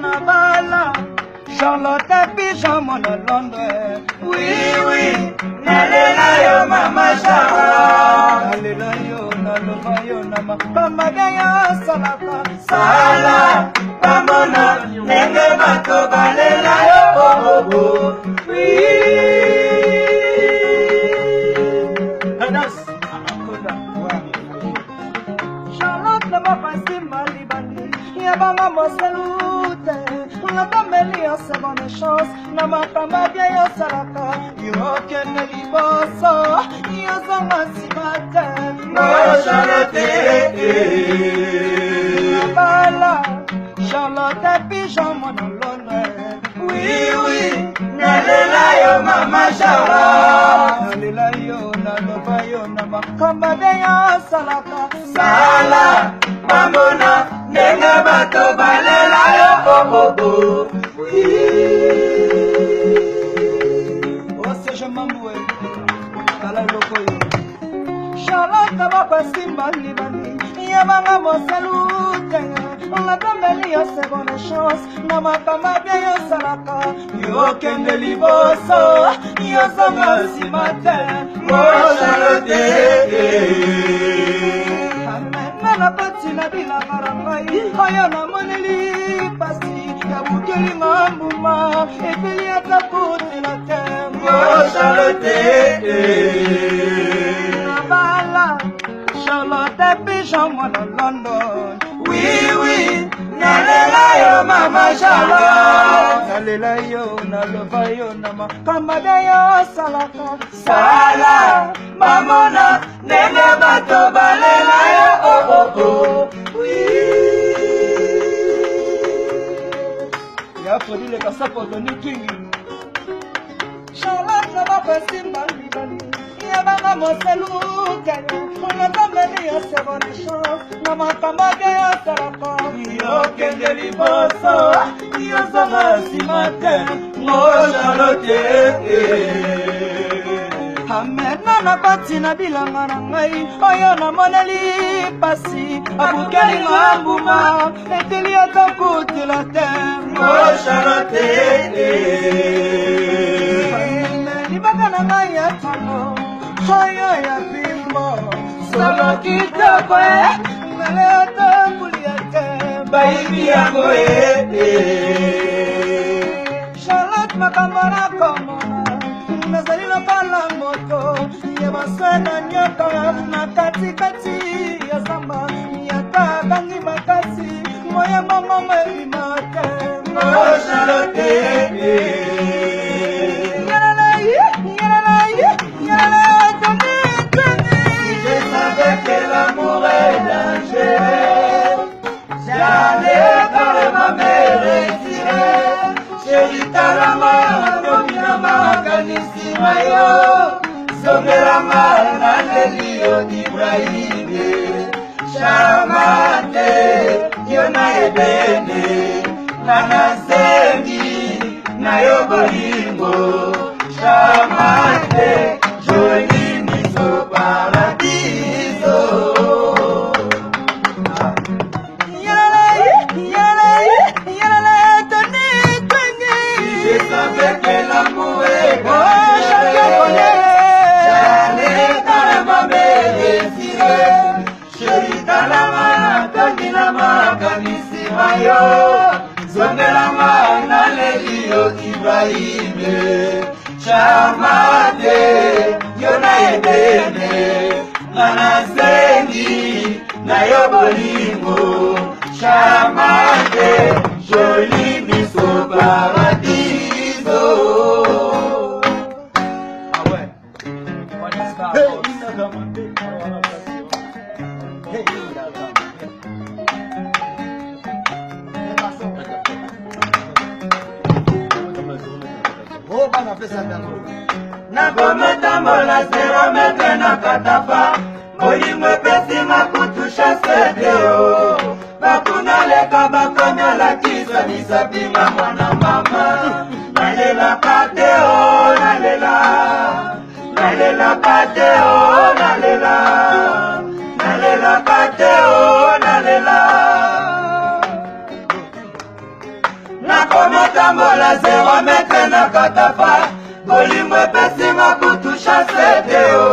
Nabala, Charlotte Pigeon, mon Londres. Oui, oui, nalela yo mama Charlotte. Nalela yo, nalova yo nama. Pamagaya salaka. Sala, pamona, nenge bato balela yo bobo. Oui. Charlotte ne m'a pas si mal libani. Yabama mo salute. La famille a sa bonne chance. Namakamba bien yo salaka. Yo kene liboso. Yo zama si matin. Mo Charlotte. Nabala. Charlotte Pigeon mon Londres. Oui, oui. Nalela yo mama Charlotte. Nalela yo nalova yo namakamba bien yo salaka. Sala. Mamona. Nenga bato balela yo bobo. Oh c'est je m'amoué. Kala loko yo. Charlotte va passer mal libani. Yamanga mo salute. La dame yo seconde chance. Namakamba bien yo salaka. Yo kende liboso. Yo zama si matin. Mo Charlotte. Na pati na bila marangai aya na moneli pasi ya bukeli ngambuma eteli atakote la tembo Charlotte Nabala Charlotte Pigeon mon London oui oui nalela yo mama Charlotte nalela yo nalova yo nama kamada yo salaka sala mamona nenge bato balela yo oui. Ya fodi le kasapo doni kingi. Charlotte na ba pasimba libani. Ya banga mo saluka. On a tambani ya seconde chance. Na makamba ya salaka. Yo kende liboso. Yo zama si matin. Mo Charlotte. Amena na pati na bilanga na ngai oyo na moneli pasi abukeli ngambuma eteli atakutila tembo Charlotte libaka na ngai ya tano oyo ya bimbo solo kitoko nale atambuli ya tembo baibi yango Charlotte makambo na komona nazali lopala moto ya basana nyoka na katikati ya zamba yata bangi makasi moya mama merimate mo Charlotte je savais que l'amour est dangereux j'allais carrément me retirer chérie talama domina makanisi mayo zongelanga na lelio Ibrahime Charmante yo na ebene na nasengi na yo bolingo Charmante joli miso paradiso avec l'amour est bon, chacun connaît. J'allais carrément me retirer. Chérie, dans la main, Tani la main, Kanisi Mayo. Zonde la main, Nalelio Ibrahime. Charmante, Yona Edene. Nana Zengi, Nayo Bolingo. Charmante, joli miso paradis. Ah ouais. Oh, on a fait ça d'abord. nakomotambola 0 metre na katafa bolingo epesinga kutusha sedeo bakuna leka bakomyolakisa bisapinga mwana mama nalelaka te o nalelaka te o nalelaka te o nakomotambola 0 metre na katafa bolingo epesinga kutusha sedeo